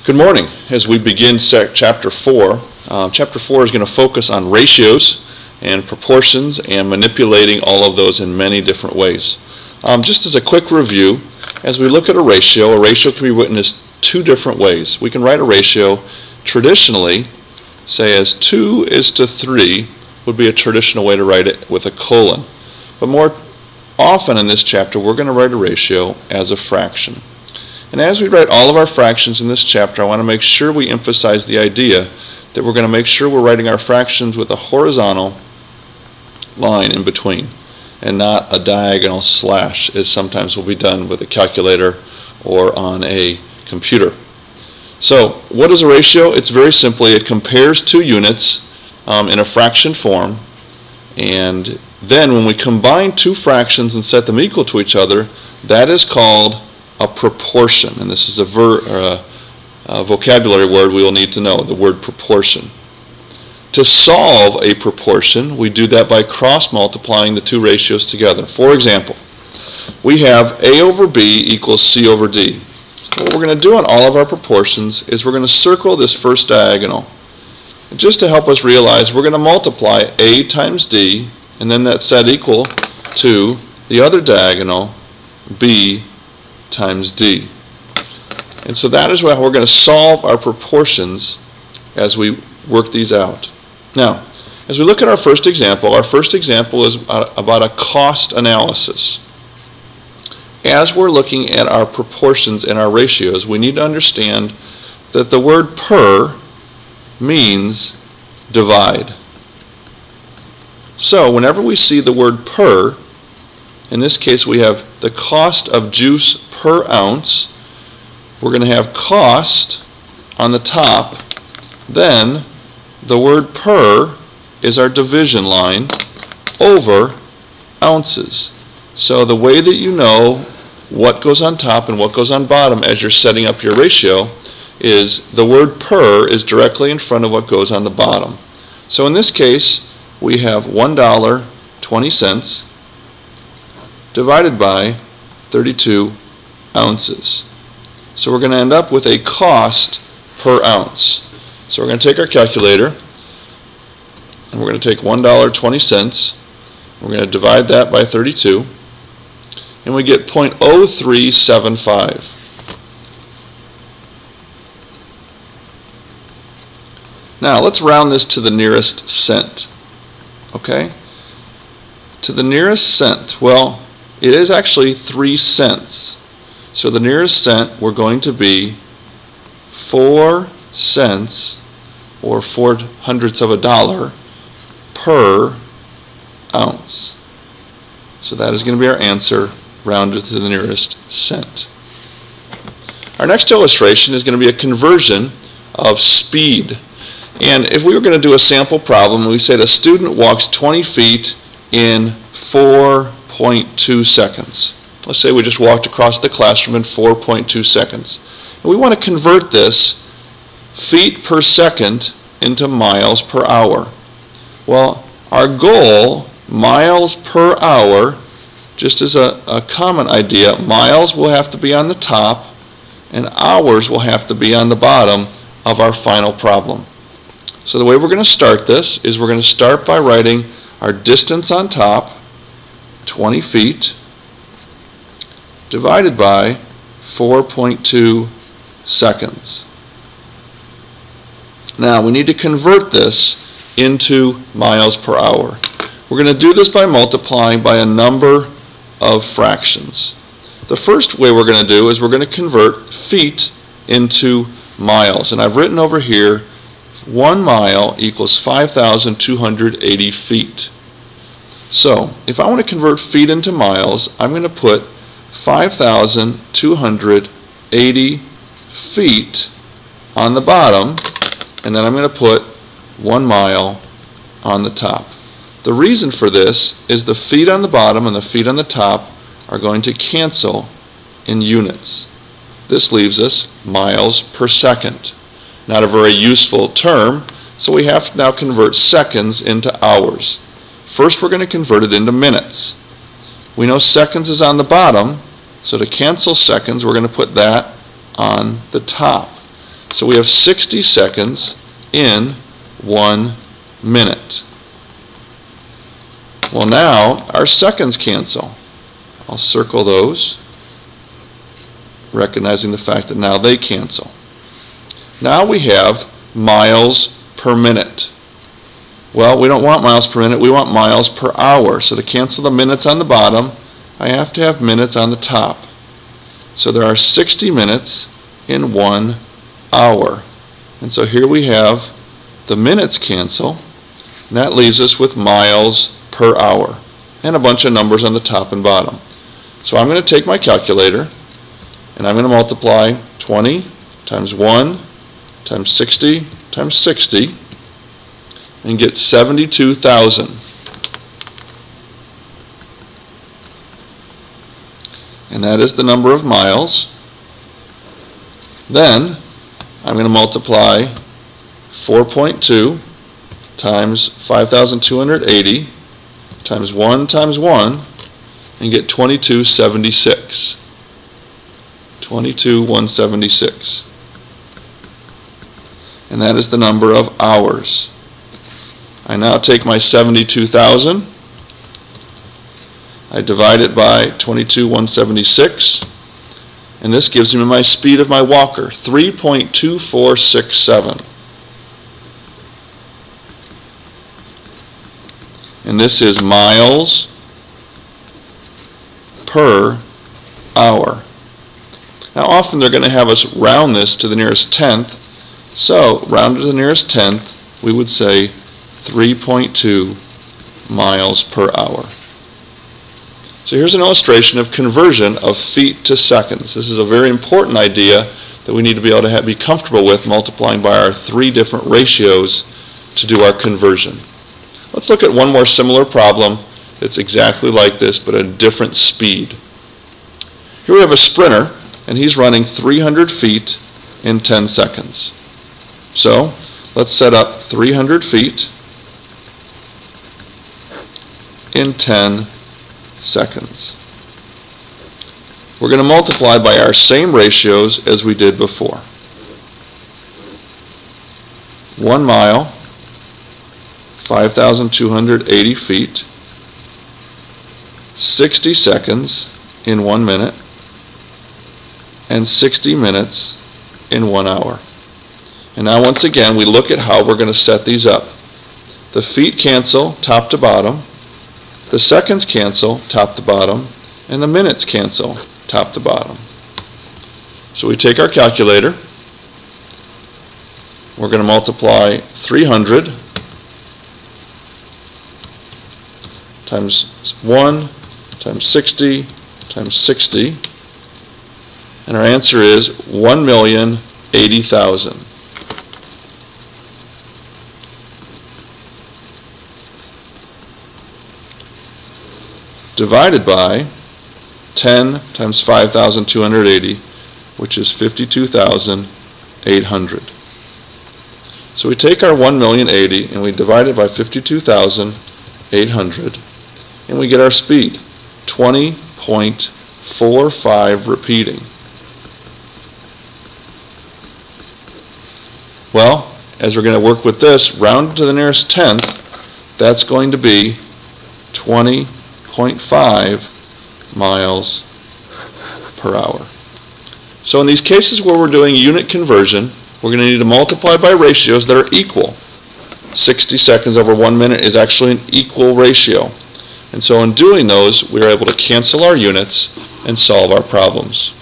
Good morning. As we begin Chapter 4, Chapter 4 is going to focus on ratios and proportions and manipulating all of those in many different ways. Just as a quick review, as we look at a ratio can be written as two different ways. We can write a ratio traditionally, say as 2:3 would be a traditional way to write it with a colon. But more often in this chapter, we're going to write a ratio as a fraction. And as we write all of our fractions in this chapter, I want to make sure we emphasize the idea that we're going to make sure we're writing our fractions with a horizontal line in between and not a diagonal slash, as sometimes will be done with a calculator or on a computer. So what is a ratio? It's very simply, it compares two units in a fraction form, and then when we combine two fractions and set them equal to each other, that is called a proportion. And this is a vocabulary word we will need to know, the word proportion. To solve a proportion, we do that by cross-multiplying the two ratios together. For example, we have A over B equals C over D. What we're going to do on all of our proportions is we're going to circle this first diagonal. And just to help us realize, we're going to multiply A times D, and then that's set equal to the other diagonal, B times D. And so that is how we're going to solve our proportions as we work these out. Now, as we look at our first example is about a cost analysis. As we're looking at our proportions and our ratios, we need to understand that the word per means divide. So whenever we see the word per, in this case we have the cost of juice per ounce, we're going to have cost on the top, then the word per is our division line over ounces. So the way that you know what goes on top and what goes on bottom as you're setting up your ratio is the word per is directly in front of what goes on the bottom. So in this case, we have $1.20 divided by 32 ounces. So we're going to end up with a cost per ounce. So we're going to take our calculator and we're going to take $1.20. We're going to divide that by 32 and we get 0.0375. Now let's round this to the nearest cent. Okay? To the nearest cent, well, it is actually 3 cents. So the nearest cent, we're going to be 4 cents, or 4/100ths of a dollar, per ounce. So that is going to be our answer, rounded to the nearest cent. Our next illustration is going to be a conversion of speed. And if we were going to do a sample problem, we said a student walks 20 feet in 4.2 seconds. Let's say we just walked across the classroom in 4.2 seconds. And we want to convert this feet per second into miles per hour. Well, our goal, miles per hour, just as a common idea, miles will have to be on the top and hours will have to be on the bottom of our final problem. So the way we're going to start this is we're going to start by writing our distance on top, 20 feet, divided by 4.2 seconds. Now we need to convert this into miles per hour. We're going to do this by multiplying by a number of fractions. The first way we're going to do is we're going to convert feet into miles. And I've written over here 1 mile equals 5,280 feet. So if I want to convert feet into miles, I'm going to put 5,280 feet on the bottom, and then I'm going to put 1 mile on the top. The reason for this is the feet on the bottom and the feet on the top are going to cancel in units. This leaves us miles per second. Not a very useful term, so we have to now convert seconds into hours. First we're going to convert it into minutes. We know seconds is on the bottom, so to cancel seconds we're going to put that on the top. So we have 60 seconds in 1 minute. Well, now our seconds cancel. I'll circle those, recognizing the fact that now they cancel. Now we have miles per minute. Well, we don't want miles per minute, we want miles per hour. So to cancel the minutes on the bottom, I have to have minutes on the top. So there are 60 minutes in 1 hour. And so here we have the minutes cancel, and that leaves us with miles per hour, and a bunch of numbers on the top and bottom. So I'm going to take my calculator, and I'm going to multiply 20 times 1 times 60 times 60, and get 72,000. And that is the number of miles. Then I'm going to multiply 4.2 times 5,280 times 1 and get 2276. 22,176. And that is the number of hours. I now take my 72,000, I divide it by 22,176, and this gives me my speed of my walker, 3.2467. And this is miles per hour. Now often they're going to have us round this to the nearest tenth, so round to the nearest tenth, we would say 3.2 miles per hour. So here's an illustration of conversion of feet to seconds. This is a very important idea that we need to be able to be comfortable with, multiplying by our 3 different ratios to do our conversion. Let's look at one more similar problem that's exactly like this but at a different speed. Here we have a sprinter, and he's running 300 feet in 10 seconds. So let's set up 300 feet in 10 seconds. We're going to multiply by our same ratios as we did before. 1 mile, 5,280 feet, 60 seconds in 1 minute, and 60 minutes in 1 hour. And now once again we look at how we're going to set these up. The feet cancel top to bottom, the seconds cancel top to bottom, and the minutes cancel top to bottom. So we take our calculator, we're going to multiply 300 times 1 times 60 times 60, and our answer is 1,080,000. Divided by 10 times 5,280, which is 52,800. So we take our 1,080,000 and we divide it by 52,800, and we get our speed, 20.45 repeating. Well, as we're going to work with this, round to the nearest tenth, that's going to be 20.5 miles per hour. So in these cases where we're doing unit conversion, we're going to need to multiply by ratios that are equal. 60 seconds over 1 minute is actually an equal ratio. And so in doing those, we are able to cancel our units and solve our problems.